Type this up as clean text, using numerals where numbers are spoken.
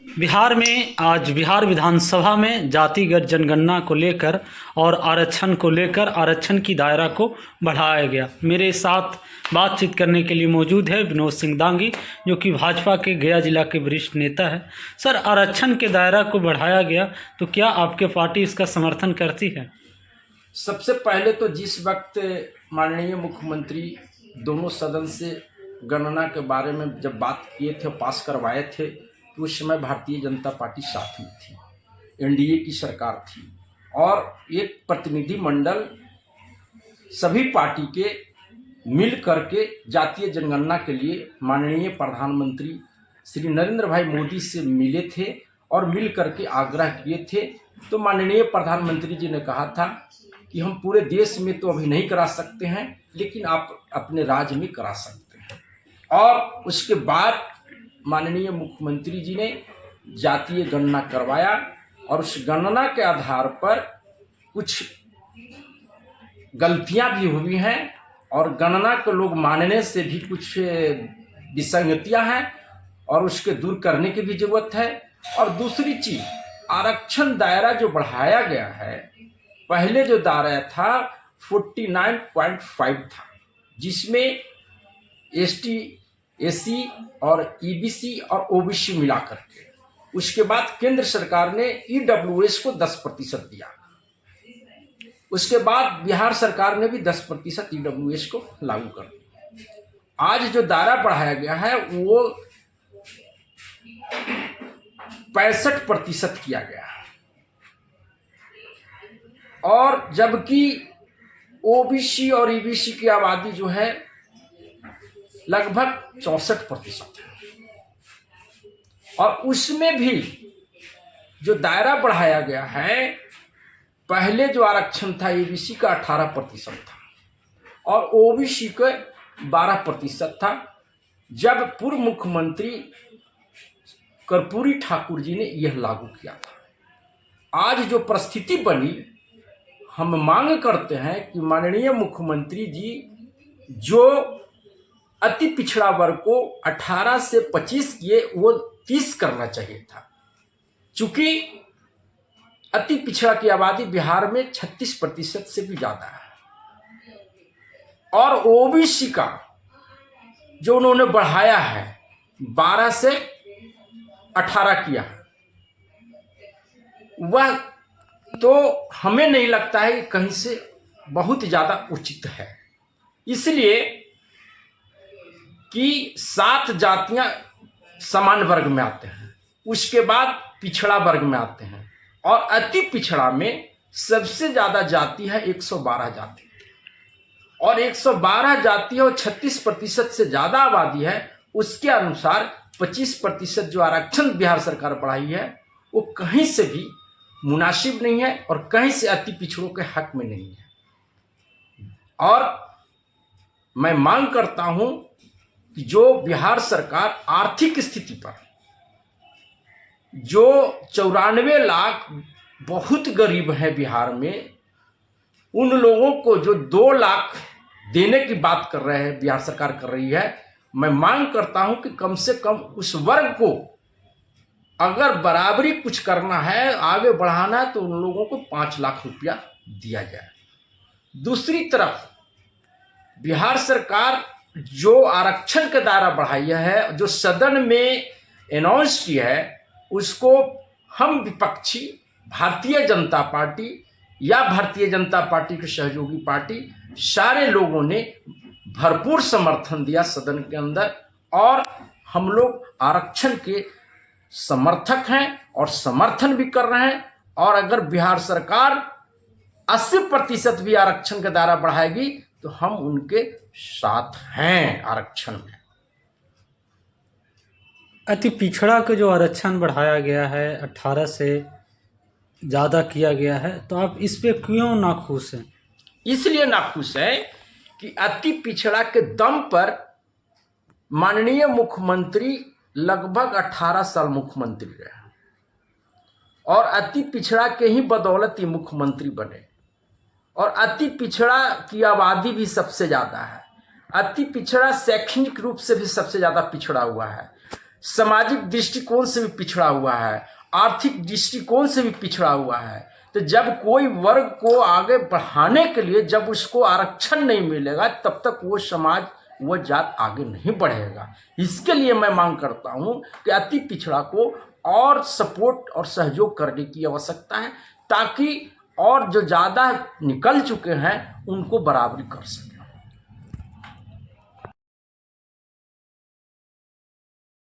बिहार में आज बिहार विधानसभा में जातिगत जनगणना को लेकर और आरक्षण को लेकर आरक्षण की दायरा को बढ़ाया गया। मेरे साथ बातचीत करने के लिए मौजूद है विनोद सिंह दांगी, जो कि भाजपा के गया जिला के वरिष्ठ नेता है। सर, आरक्षण के दायरा को बढ़ाया गया तो क्या आपके पार्टी इसका समर्थन करती है? सबसे पहले तो जिस वक्त माननीय मुख्यमंत्री दोनों सदन से गणना के बारे में जब बात किए थे, पास करवाए थे, तो उस समय भारतीय जनता पार्टी साथ में थी, एनडीए की सरकार थी और एक प्रतिनिधि मंडल सभी पार्टी के मिल करके जातीय जनगणना के लिए माननीय प्रधानमंत्री श्री नरेंद्र भाई मोदी से मिले थे और मिल करके आग्रह किए थे। तो माननीय प्रधानमंत्री जी ने कहा था कि हम पूरे देश में तो अभी नहीं करा सकते हैं, लेकिन आप अपने राज्य में करा सकते हैं। और उसके बाद माननीय मुख्यमंत्री जी ने जातीय गणना करवाया और उस गणना के आधार पर कुछ गलतियां भी हुई हैं और गणना को लोग मानने से भी कुछ विसंगतियां हैं और उसके दूर करने की भी जरूरत है। और दूसरी चीज, आरक्षण दायरा जो बढ़ाया गया है, पहले जो दायरा था 49.5 था, जिसमें एसटी, एससी और ईबीसी और ओबीसी मिला करके। उसके बाद केंद्र सरकार ने ईडब्ल्यूएस को 10% दिया। उसके बाद बिहार सरकार ने भी 10% ईडब्ल्यूएस को लागू कर दिया। आज जो दायरा बढ़ाया गया है वो 65% किया गया है और जबकि ओबीसी और ईबीसी की आबादी जो है लगभग 64% है। और उसमें भी जो दायरा बढ़ाया गया है, पहले जो आरक्षण था ईबीसी का 18% था और ओबीसी का 12% था, जब पूर्व मुख्यमंत्री कर्पूरी ठाकुर जी ने यह लागू किया था। आज जो परिस्थिति बनी, हम मांग करते हैं कि माननीय मुख्यमंत्री जी जो अति पिछड़ा वर्ग को 18 से 25 किए, वो 30 करना चाहिए था। चूंकि अति पिछड़ा की आबादी बिहार में 36% से भी ज्यादा है और ओबीसी का जो उन्होंने बढ़ाया है 12 से 18 किया, वह तो हमें नहीं लगता है कि कहीं से बहुत ज्यादा उचित है। इसलिए कि 7 जातियां सामान्य वर्ग में आते हैं, उसके बाद पिछड़ा वर्ग में आते हैं और अति पिछड़ा में सबसे ज्यादा जाति है 112 जाति और 112 जाति और 36% से ज्यादा आबादी है। उसके अनुसार 25% जो आरक्षण बिहार सरकार बढ़ाई है वो कहीं से भी मुनासिब नहीं है और कहीं से अति पिछड़ों के हक में नहीं है। और मैं मांग करता हूं कि जो बिहार सरकार आर्थिक स्थिति पर, जो 94 लाख बहुत गरीब है बिहार में, उन लोगों को जो 2 लाख देने की बात कर रहे हैं, बिहार सरकार कर रही है, मैं मांग करता हूं कि कम से कम उस वर्ग को अगर बराबरी कुछ करना है, आगे बढ़ाना है, तो उन लोगों को 5 लाख रुपया दिया जाए। दूसरी तरफ बिहार सरकार जो आरक्षण का दायरा बढ़ाई है, जो सदन में अनाउंस किया है, उसको हम विपक्षी भारतीय जनता पार्टी या भारतीय जनता पार्टी के सहयोगी पार्टी सारे लोगों ने भरपूर समर्थन दिया सदन के अंदर और हम लोग आरक्षण के समर्थक हैं और समर्थन भी कर रहे हैं। और अगर बिहार सरकार 80% भी आरक्षण का दायरा बढ़ाएगी तो हम उनके साथ हैं आरक्षण में। अति पिछड़ा का जो आरक्षण बढ़ाया गया है, 18 से ज़्यादा किया गया है, तो आप इस पे क्यों नाखुश हैं? इसलिए नाखुश है कि अति पिछड़ा के दम पर माननीय मुख्यमंत्री लगभग 18 साल मुख्यमंत्री रहे और अति पिछड़ा के ही बदौलत ही मुख्यमंत्री बने। और अति पिछड़ा की आबादी भी सबसे ज्यादा है, अति पिछड़ा शैक्षणिक रूप से भी सबसे ज्यादा पिछड़ा हुआ है। सामाजिक दृष्टिकोण से भी पिछड़ा हुआ है, आर्थिक दृष्टिकोण से भी पिछड़ा हुआ है। तो जब कोई वर्ग को आगे बढ़ाने के लिए जब उसको आरक्षण नहीं मिलेगा तब तक वो समाज, वो जात आगे नहीं बढ़ेगा। इसके लिए मैं मांग करता हूँ कि अति पिछड़ा को और सपोर्ट और सहयोग करने की आवश्यकता है, ताकि और जो ज़्यादा निकल चुके हैं उनको बराबरी कर सकें।